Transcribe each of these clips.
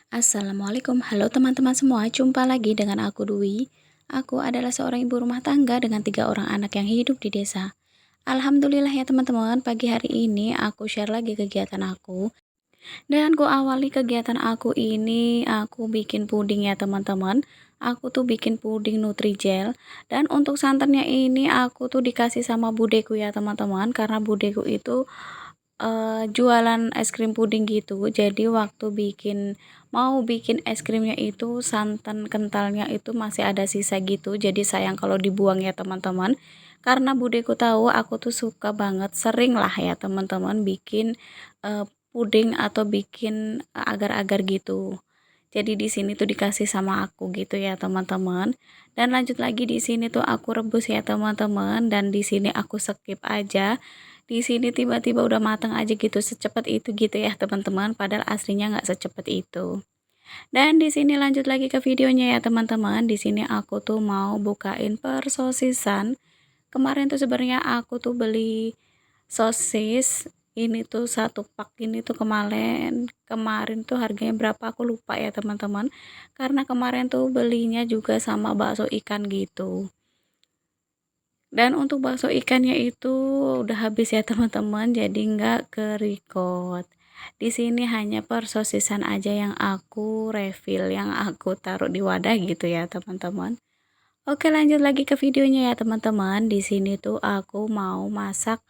Assalamualaikum, halo teman-teman semua, jumpa lagi dengan aku Dwi. Aku adalah seorang ibu rumah tangga dengan 3 orang anak yang hidup di desa. Alhamdulillah ya teman-teman, pagi hari ini aku share lagi kegiatan aku. Dan ku awali kegiatan aku ini, aku bikin puding ya teman-teman. Aku tuh bikin puding Nutrijel. Dan untuk santannya ini aku tuh dikasih sama budeku ya teman-teman. Karena budeku itu jualan es krim puding gitu. Jadi waktu mau bikin es krimnya itu santan kentalnya itu masih ada sisa gitu. Jadi sayang kalau dibuang ya teman-teman. Karena budeku tahu aku tuh suka banget, sering lah ya teman-teman bikin puding atau bikin agar-agar gitu. Jadi di sini tuh dikasih sama aku gitu ya teman-teman. Dan lanjut lagi di sini tuh aku rebus ya teman-teman, dan di sini aku skip aja. Di sini tiba-tiba udah matang aja gitu, secepat itu gitu ya teman-teman, padahal aslinya nggak secepat itu. Dan di sini lanjut lagi ke videonya ya teman-teman. Di sini aku tuh mau bukain persosisan. Kemarin tuh sebenarnya aku tuh beli sosis ini tuh satu pak ini tuh kemarin kemarin tuh harganya berapa aku lupa ya teman-teman, karena kemarin tuh belinya juga sama bakso ikan gitu. Dan untuk bakso ikannya itu udah habis ya teman-teman, jadi nggak ke record. Di sini hanya per sosisan aja yang aku refill, yang aku taruh di wadah gitu ya teman-teman. Oke, lanjut lagi ke videonya ya teman-teman. Di sini tuh aku mau masak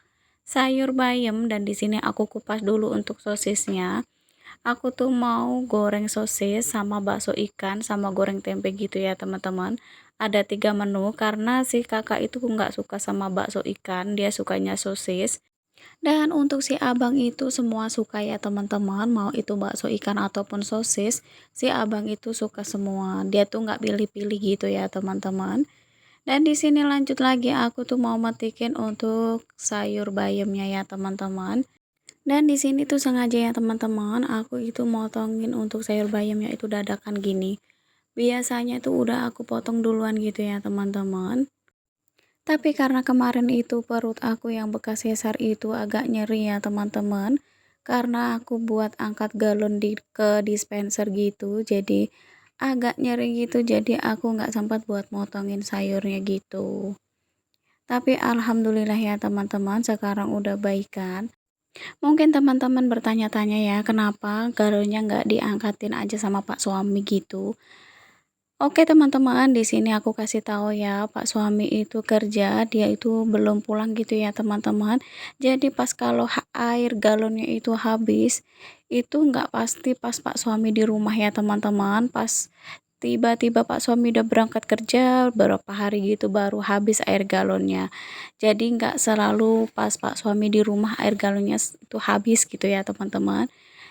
sayur bayam, dan di sini aku kupas dulu untuk sosisnya. Aku tuh mau goreng sosis sama bakso ikan sama goreng tempe gitu ya teman-teman. Ada 3 menu karena si kakak itu nggak suka sama bakso ikan, dia sukanya sosis. Dan untuk si abang itu semua suka ya teman-teman, mau itu bakso ikan ataupun sosis, si abang itu suka semua. Dia tuh nggak pilih-pilih gitu ya teman-teman. Dan di sini lanjut lagi aku tuh mau metikin untuk sayur bayamnya ya teman-teman. Dan di sini tuh sengaja ya teman-teman, aku itu motongin untuk sayur bayamnya itu dadakan gini. Biasanya tuh udah aku potong duluan gitu ya teman-teman. Tapi karena kemarin itu perut aku yang bekas sesar itu agak nyeri ya teman-teman. Karena aku buat angkat galon ke dispenser gitu, jadi agak nyeri gitu. Jadi aku nggak sempat buat motongin sayurnya gitu. Tapi alhamdulillah ya teman-teman, sekarang udah baikan. Mungkin teman-teman bertanya-tanya ya, kenapa galonnya nggak diangkatin aja sama Pak suami gitu. Oke teman-teman, di sini aku kasih tahu ya, Pak suami itu kerja, dia itu belum pulang gitu ya teman-teman. Jadi pas kalau air galonnya itu habis, itu nggak pasti pas Pak suami di rumah ya teman-teman. Pas tiba-tiba Pak suami udah berangkat kerja, beberapa hari gitu baru habis air galonnya. Jadi nggak selalu pas Pak suami di rumah air galonnya itu habis gitu ya teman-teman.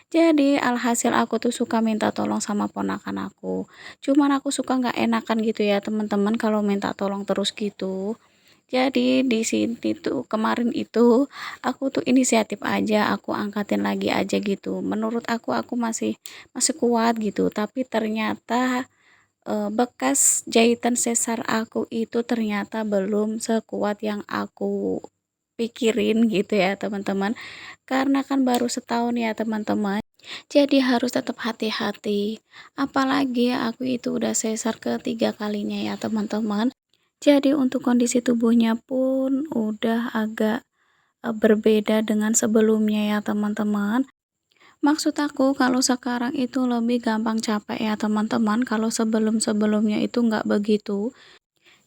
Jadi alhasil aku tuh suka minta tolong sama ponakan aku. Cuman aku suka nggak enakan gitu ya teman-teman kalau minta tolong terus gitu. Jadi di sini tuh kemarin itu aku tuh inisiatif aja, aku angkatin lagi aja gitu. Menurut aku masih masih kuat gitu, tapi ternyata bekas jahitan sesar aku itu ternyata belum sekuat yang aku pikirin gitu ya teman-teman. Karena kan baru setahun ya teman-teman. Jadi harus tetap hati-hati. Apalagi aku itu udah sesar ketiga kalinya ya teman-teman. Jadi untuk kondisi tubuhnya pun udah agak berbeda dengan sebelumnya ya teman-teman. Maksud aku kalau sekarang itu lebih gampang capek ya teman-teman. Kalau sebelum-sebelumnya itu nggak begitu.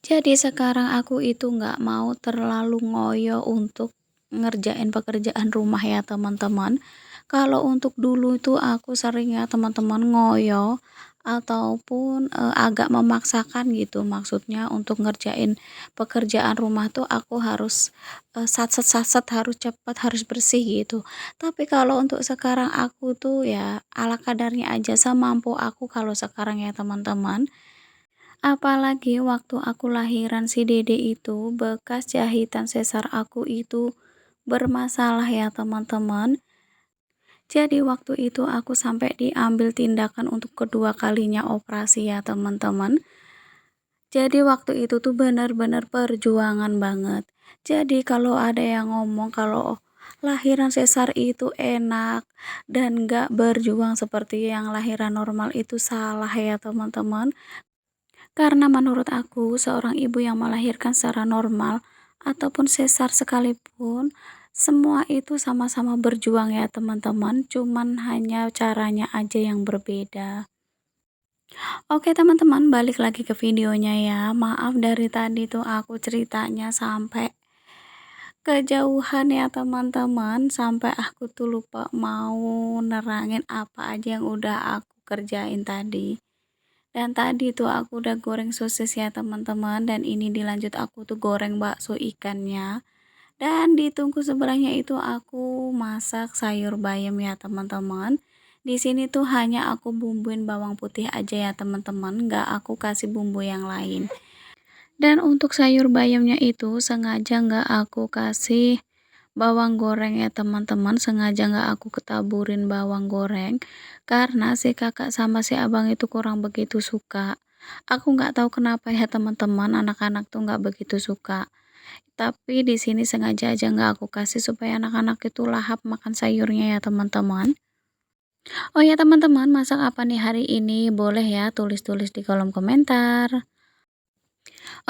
Jadi sekarang aku itu nggak mau terlalu ngoyo untuk ngerjain pekerjaan rumah ya teman-teman. Kalau untuk dulu itu aku sering ya teman-teman ngoyo ataupun agak memaksakan gitu. Maksudnya untuk ngerjain pekerjaan rumah tuh aku harus satset-satset, harus cepat, harus bersih gitu. Tapi kalau untuk sekarang aku tuh ya ala kadarnya aja, semampu aku kalau sekarang ya teman-teman. Apalagi waktu aku lahiran si Dede itu, bekas jahitan sesar aku itu bermasalah ya teman-teman. Jadi waktu itu aku sampai diambil tindakan untuk kedua kalinya operasi ya teman-teman. Jadi waktu itu tuh benar-benar perjuangan banget. Jadi kalau ada yang ngomong kalau lahiran sesar itu enak dan gak berjuang seperti yang lahiran normal itu salah ya teman-teman. Karena menurut aku seorang ibu yang melahirkan secara normal ataupun sesar sekalipun semua itu sama-sama berjuang ya teman-teman, cuman hanya caranya aja yang berbeda. Oke teman-teman, balik lagi ke videonya ya. Maaf dari tadi tuh aku ceritanya sampai kejauhan ya teman-teman, sampai aku tuh lupa mau nerangin apa aja yang udah aku kerjain tadi. Dan tadi tuh aku udah goreng sosis ya teman-teman, dan ini dilanjut aku tuh goreng bakso ikannya. Dan ditunggu sebelahnya itu aku masak sayur bayam ya teman-teman. Di sini tuh hanya aku bumbuin bawang putih aja ya teman-teman, nggak aku kasih bumbu yang lain. Dan untuk sayur bayamnya itu sengaja nggak aku kasih bawang goreng ya teman-teman, sengaja nggak aku ketaburin bawang goreng karena si kakak sama si abang itu kurang begitu suka. Aku nggak tahu kenapa ya teman-teman, anak-anak tuh nggak begitu suka. Tapi di sini sengaja aja nggak aku kasih supaya anak-anak itu lahap makan sayurnya ya teman-teman. Oh ya teman-teman, masak apa nih hari ini? Boleh ya tulis-tulis di kolom komentar.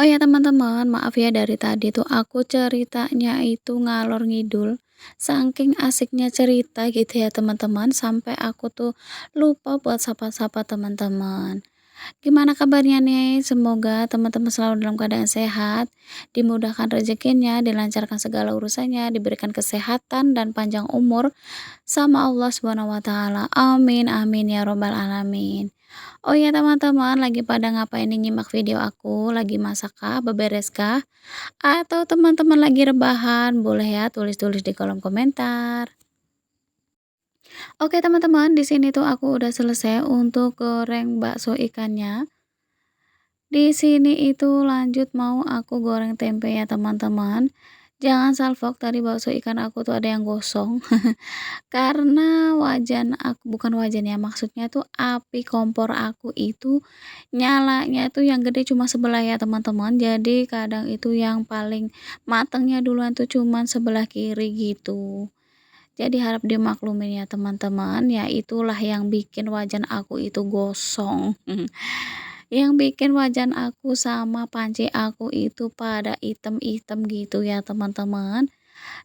Oh ya teman-teman, maaf ya dari tadi tuh aku ceritanya itu ngalor ngidul. Saking asiknya cerita gitu ya teman-teman, sampai aku tuh lupa buat sapa-sapa teman-teman. Gimana kabarnya nih? Semoga teman-teman selalu dalam keadaan sehat, dimudahkan rezekinya, dilancarkan segala urusannya, diberikan kesehatan dan panjang umur sama Allah Subhanahu wa taala. Amin amin ya robbal alamin. Oh ya teman-teman, lagi pada ngapain nih nyimak video aku? Lagi masak kah? Beberes kah? Atau teman-teman lagi rebahan? Boleh ya tulis-tulis di kolom komentar. Oke teman-teman, di sini tuh aku udah selesai untuk goreng bakso ikannya. Di sini itu lanjut mau aku goreng tempe ya teman-teman. Jangan salfok, tadi bakso ikan aku tuh ada yang gosong. Karena wajan aku, bukan wajan ya, maksudnya tuh api kompor aku itu nyalanya tuh yang gede cuma sebelah ya teman-teman. Jadi kadang itu yang paling matangnya duluan tuh cuman sebelah kiri gitu. Jadi harap dimaklumin ya teman-teman, ya itulah yang bikin wajan aku itu gosong. Yang bikin wajan aku sama panci aku itu pada item-item gitu ya teman-teman.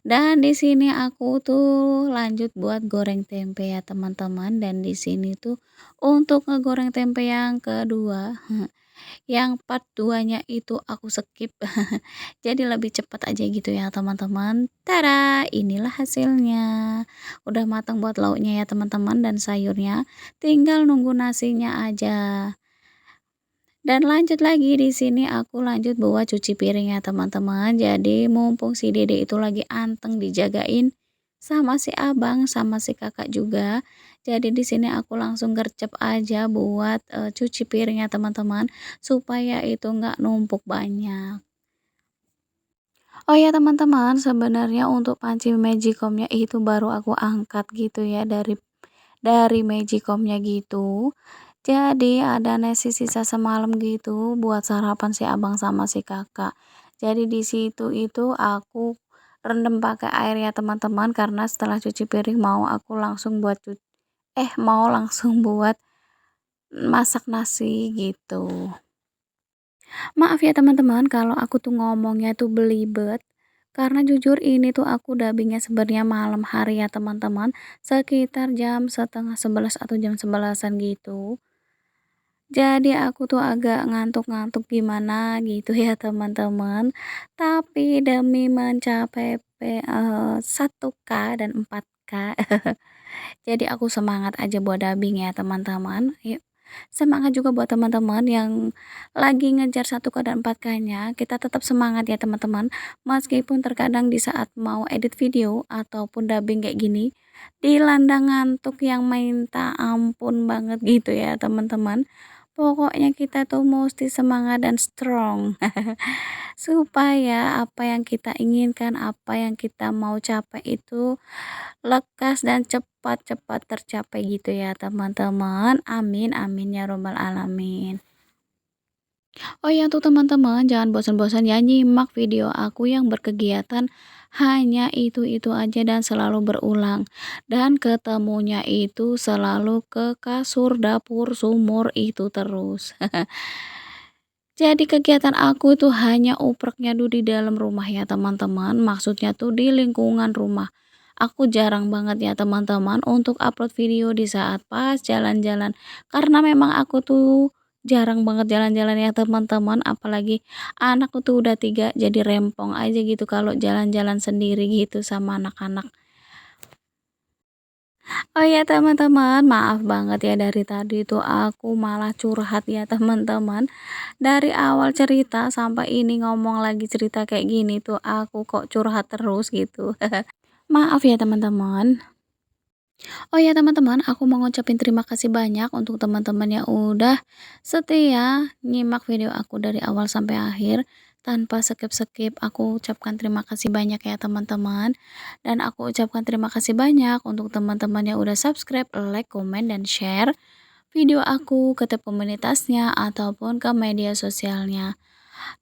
Dan di sini aku tuh lanjut buat goreng tempe ya teman-teman, dan di sini tuh untuk ngegoreng tempe yang kedua, yang part 2-nya itu aku skip. Jadi lebih cepat aja gitu ya teman-teman. Tada, inilah hasilnya. Udah matang buat lauknya ya teman-teman dan sayurnya. Tinggal nunggu nasinya aja. Dan lanjut lagi di sini aku lanjut buat cuci piring ya teman-teman. Jadi mumpung si Dede itu lagi anteng dijagain sama si abang sama si kakak juga. Jadi di sini aku langsung gercep aja buat cuci piring ya teman-teman, supaya itu nggak numpuk banyak. Oh ya teman-teman, sebenarnya untuk panci magicomnya itu baru aku angkat gitu ya dari magicomnya gitu. Jadi ada nasi sisa semalam gitu buat sarapan si abang sama si kakak. Jadi di situ itu aku rendam pakai air ya teman-teman, karena setelah cuci piring mau langsung buat masak nasi gitu. Maaf ya teman-teman kalau aku tuh ngomongnya tuh belibet. Karena jujur ini tuh aku dubbingnya sebenarnya malam hari ya teman-teman. Sekitar jam setengah 11 atau jam 11-an gitu. Jadi aku tuh agak ngantuk-ngantuk gimana gitu ya teman-teman. Tapi demi mencapai 1K dan 4K. Jadi aku semangat aja buat dubbing ya teman-teman. Yuk, semangat juga buat teman-teman yang lagi ngejar 1K dan 4K-nya. Kita tetap semangat ya teman-teman. Meskipun terkadang di saat mau edit video ataupun dubbing kayak gini, dilanda ngantuk yang minta ampun banget gitu ya teman-teman. Pokoknya kita tuh mesti semangat dan strong supaya apa yang kita inginkan, apa yang kita mau capai itu lekas dan cepat-cepat tercapai gitu ya teman-teman. Amin amin ya robbal alamin. Oh ya untuk teman-teman jangan bosan-bosan ya nyimak video aku yang berkegiatan hanya itu-itu aja dan selalu berulang. Dan ketemunya itu selalu ke kasur, dapur, sumur, itu terus. Jadi kegiatan aku tuh hanya upreknya tuh di dalam rumah ya teman-teman, maksudnya tuh di lingkungan rumah. Aku jarang banget ya teman-teman untuk upload video di saat pas jalan-jalan, karena memang aku tuh jarang banget jalan-jalan ya teman-teman, apalagi anakku tuh udah 3 jadi rempong aja gitu kalau jalan-jalan sendiri gitu sama anak-anak. Oh ya teman-teman, maaf banget ya dari tadi tuh aku malah curhat ya teman-teman. Dari awal cerita sampai ini ngomong lagi cerita kayak gini tuh aku kok curhat terus gitu. Maaf ya teman-teman. Oh ya teman-teman, aku mau ngucapin terima kasih banyak untuk teman-teman yang udah setia nyimak video aku dari awal sampai akhir tanpa skip-skip. Aku ucapkan terima kasih banyak ya teman-teman. Dan aku ucapkan terima kasih banyak untuk teman-teman yang udah subscribe, like, komen, dan share video aku ke tab komunitasnya ataupun ke media sosialnya.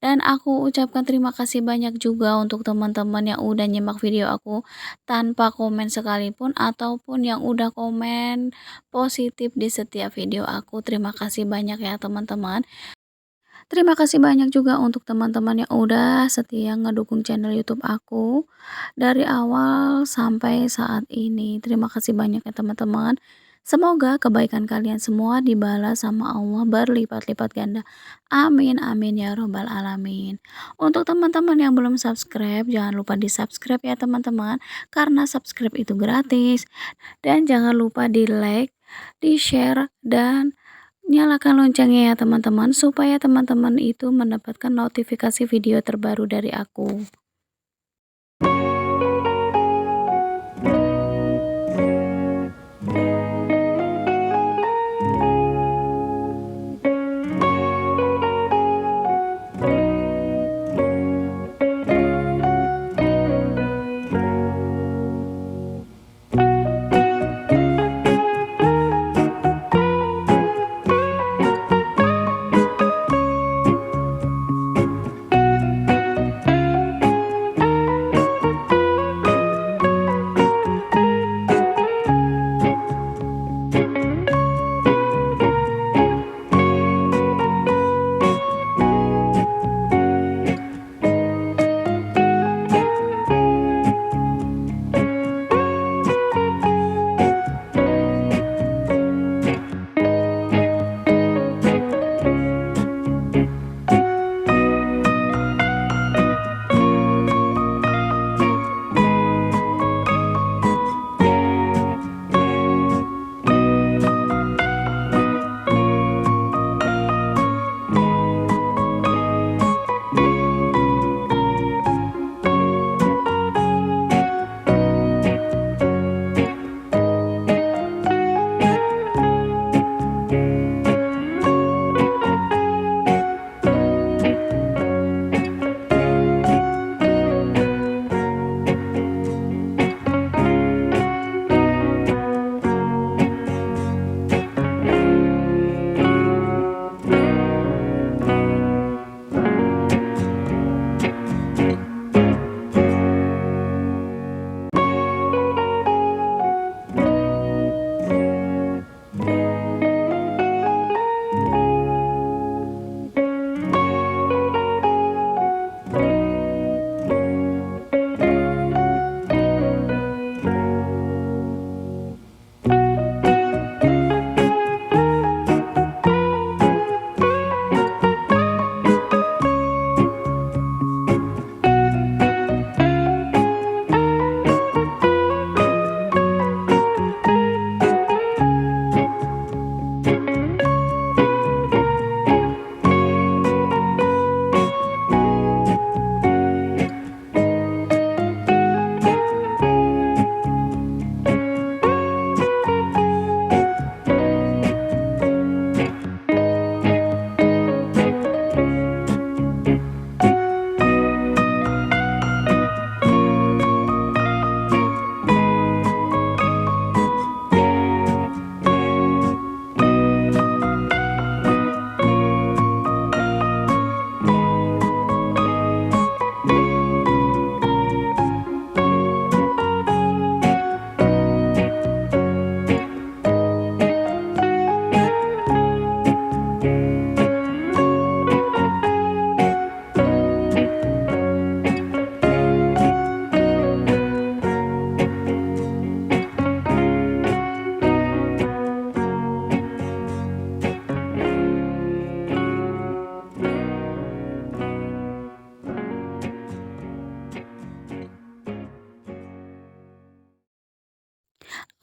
Dan aku ucapkan terima kasih banyak juga untuk teman-teman yang udah nyimak video aku tanpa komen sekalipun ataupun yang udah komen positif di setiap video aku. Terima kasih banyak ya teman-teman. Terima kasih banyak juga untuk teman-teman yang udah setia ngedukung channel YouTube aku dari awal sampai saat ini. Terima kasih banyak ya teman-teman. Semoga kebaikan kalian semua dibalas sama Allah berlipat-lipat ganda. Amin amin ya robbal alamin. Untuk teman-teman yang belum subscribe, jangan lupa di subscribe ya teman-teman, karena subscribe itu gratis. Dan jangan lupa di like, di share, dan nyalakan loncengnya ya teman-teman, supaya teman-teman itu mendapatkan notifikasi video terbaru dari aku.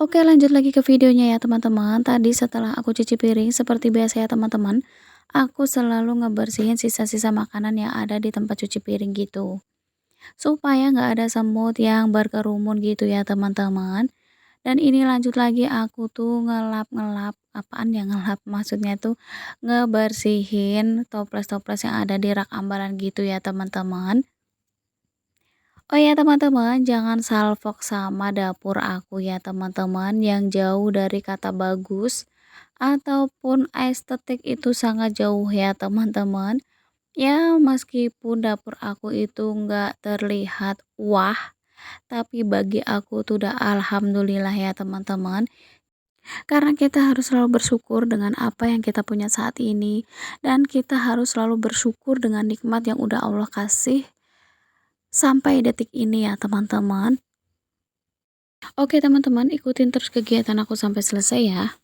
Oke, lanjut lagi ke videonya ya teman-teman. Tadi setelah aku cuci piring seperti biasa ya teman-teman, aku selalu ngebersihin sisa-sisa makanan yang ada di tempat cuci piring gitu. Supaya nggak ada semut yang berkerumun gitu ya teman-teman. Dan ini lanjut lagi aku tuh ngelap-ngelap, apaan ya ngelap, maksudnya tuh ngebersihin toples-toples yang ada di rak ambalan gitu ya teman-teman. Oh ya teman-teman, jangan salfok sama dapur aku ya teman-teman, yang jauh dari kata bagus ataupun estetik itu sangat jauh ya teman-teman. Ya meskipun dapur aku itu nggak terlihat wah, tapi bagi aku tuh udah alhamdulillah ya teman-teman. Karena kita harus selalu bersyukur dengan apa yang kita punya saat ini, dan kita harus selalu bersyukur dengan nikmat yang udah Allah kasih sampai detik ini ya teman-teman. Oke teman-teman, ikutin terus kegiatan aku sampai selesai ya.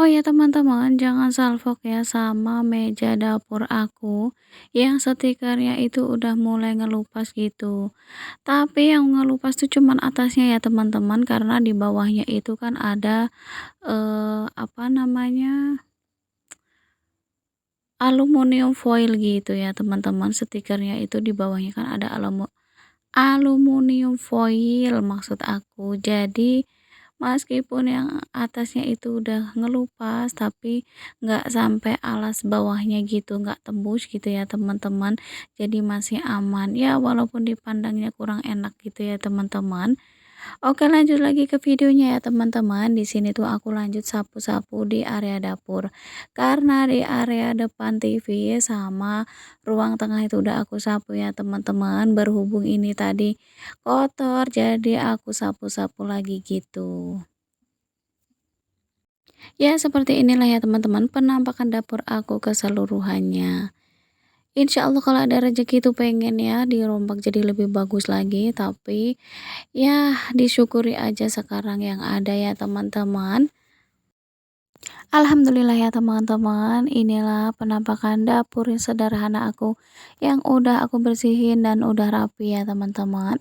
Oh ya teman-teman, jangan salfok ya sama meja dapur aku yang stikernya itu udah mulai ngelupas gitu. Tapi yang ngelupas tuh cuman atasnya ya teman-teman, karena di bawahnya itu kan ada apa namanya, aluminium foil gitu ya teman-teman. Stikernya itu di bawahnya kan ada aluminium foil maksud aku. Jadi meskipun yang atasnya itu udah ngelupas, tapi nggak sampai alas bawahnya gitu, nggak tembus gitu ya teman-teman. Jadi masih aman. Ya walaupun dipandangnya kurang enak gitu ya teman-teman. Oke lanjut lagi ke videonya ya teman-teman. Di sini tuh aku lanjut sapu-sapu di area dapur. Karena di area depan TV sama ruang tengah itu udah aku sapu ya teman-teman. Berhubung ini tadi kotor, jadi aku sapu-sapu lagi gitu. Ya seperti inilah ya teman-teman penampakan dapur aku keseluruhannya. Insya Allah kalau ada rezeki itu pengen ya dirombak jadi lebih bagus lagi, tapi ya disyukuri aja sekarang yang ada ya teman-teman. Alhamdulillah ya teman-teman, inilah penampakan dapur yang sederhana aku yang udah aku bersihin dan udah rapi ya teman-teman.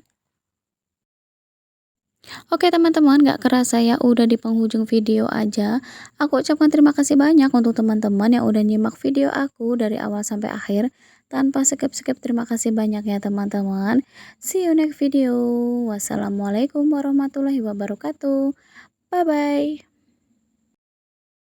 Oke teman-teman, gak kerasa ya udah di penghujung video aja. Aku ucapkan terima kasih banyak untuk teman-teman yang udah nyimak video aku dari awal sampai akhir. Tanpa skip-skip, terima kasih banyak ya teman-teman. See you next video. Wassalamualaikum warahmatullahi wabarakatuh. Bye-bye.